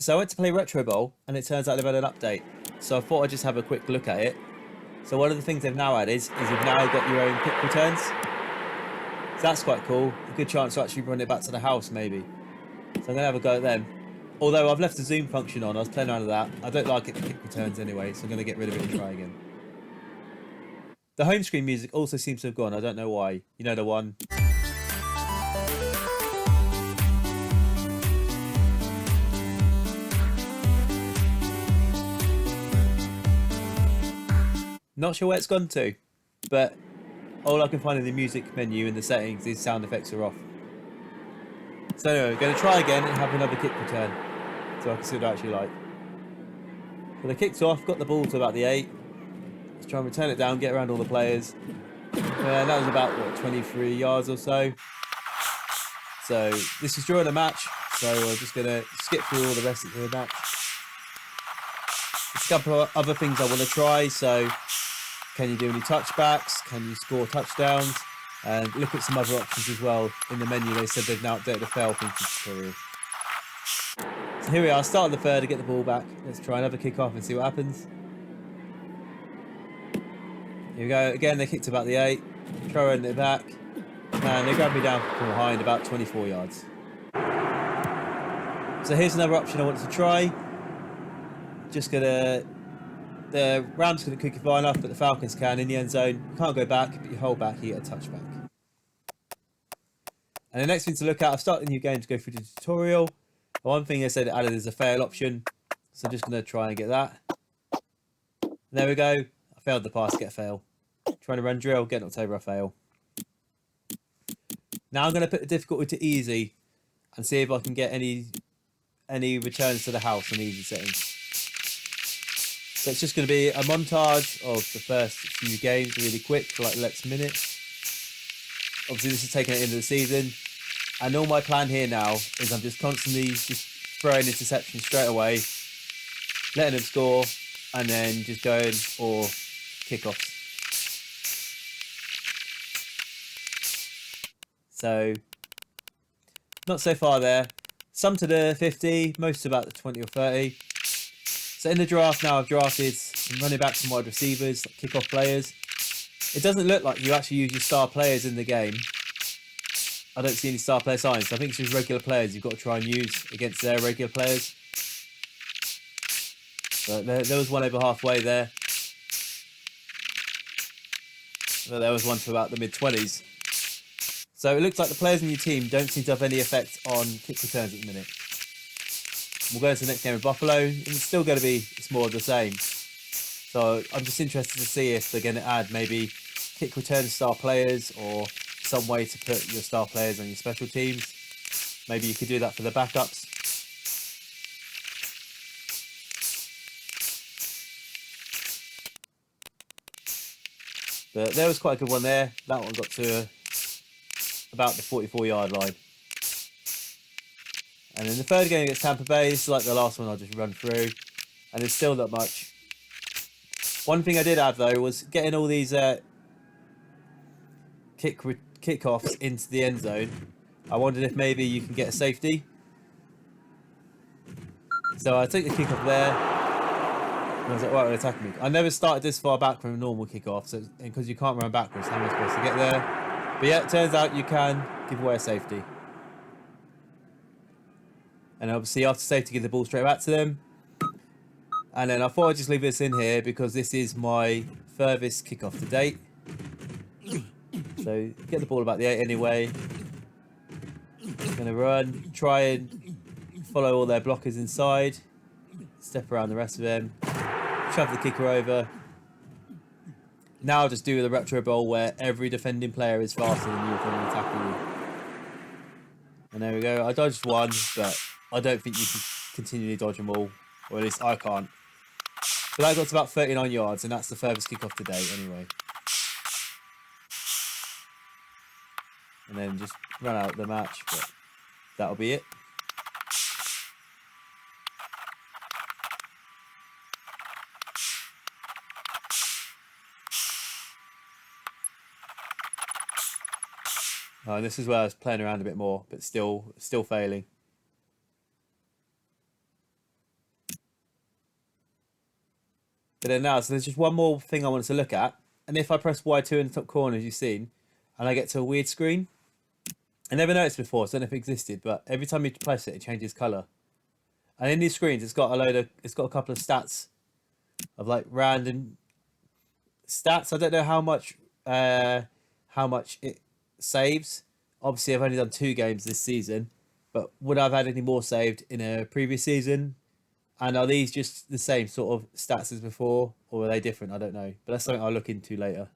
So I went to play Retro Bowl, and it turns out they've had an update. So I thought I'd just have a quick look at it. So one of the things they've now added is you've now got your own kick returns. So that's quite cool. A good chance to actually run it back to the house, maybe. So I'm going to have a go at them. Although I've left the zoom function on, I was playing around with that. I don't like it for kick returns anyway, so I'm going to get rid of it and try again. The home screen music also seems to have gone. I don't know why. You know the one. Not sure where it's gone to, but all I can find in the music menu in the settings is sound effects are off. So anyway, we're going to try again and have another kick return, so I can see what I actually like. So the kick's off, got the ball to about the 8. Let's try and return it down, get around all the players. And that was about, what, 23 yards or so. So this is drawing a match, so we're just going to skip through all the rest of the match. There's a couple of other things I want to try, so can you do any touchbacks? Can you score touchdowns? And look at some other options as well. In the menu, they said they've now updated the fail thinking tutorial. So here we are, start of the third to get the ball back. Let's try another kick off and see what happens. Here we go, again, they kicked about the 8. Throwing it back. And they grabbed me down from behind about 24 yards. So here's another option I wanted to try. Just gonna... The Rams couldn't kick it far enough, but the Falcons can in the end zone. You can't go back, but you hold back, you get a touchback. And the next thing to look at, I've started a new game to go through the tutorial. One thing they said it added is a fail option, so I'm just going to try and get that. And there we go. I failed the pass, get a fail. Trying to run drill, get knocked over, I fail. Now I'm going to put the difficulty to easy and see if I can get any returns to the house on easy settings. So it's just going to be a montage of the first few games, really quick, for like the next minute. Obviously, this is taking it into the season. And all my plan here now is I'm just constantly just throwing interceptions straight away, letting them score, and then just going for kickoffs. So, not so far there. Some to the 50, most about the 20 or 30. So in the draft now, I've drafted some running backs and wide receivers, like kickoff players. It doesn't look like you actually use your star players in the game. I don't see any star player signs, so I think it's just regular players you've got to try and use against their regular players. But there was one over halfway there. But there was one for about the mid-20s. So it looks like the players in your team don't seem to have any effect on kick returns at the minute. We'll go to the next game with Buffalo, and it's still going to be more of the same. So I'm just interested to see if they're going to add maybe kick return star players or some way to put your star players on your special teams. Maybe you could do that for the backups. But there was quite a good one there. That one got to about the 44-yard line. And in the third game against Tampa Bay, this is like the last one I'll just run through. And there's still not much. One thing I did have, though, was getting all these kickoffs into the end zone. I wondered if maybe you can get a safety. So I took the kickoff there. And I was like, right, they're attacking me. I never started this far back from a normal kickoff, so because you can't run backwards, how am I supposed to get there? But yeah, it turns out you can give away a safety. And obviously after safety, give the ball straight back to them. And then I thought I'd just leave this in here because this is my furthest kickoff to date. So get the ball about the 8 anyway. Gonna run, try and follow all their blockers inside. Step around the rest of them. Shove the kicker over. Now I'll just do the retro bowl where every defending player is faster than you from attacking you. And there we go. I dodged one, but I don't think you can continually dodge them all. Or at least I can't. But that got to about 39 yards, and that's the furthest kickoff to date anyway. And then just run out the match, but that'll be it. And this is where I was playing around a bit more, but still failing. But then now, so there's just one more thing I wanted to look at. And if I press Y2 in the top corner, as you've seen, and I get to a weird screen, I never noticed before, so I don't know if it existed, but every time you press it, it changes colour. And in these screens, it's got a couple of stats of like random stats. I don't know how much it saves. Obviously, I've only done 2 games this season, but would I have had any more saved in a previous season? And are these just the same sort of stats as before, or are they different? I don't know, but that's something I'll look into later.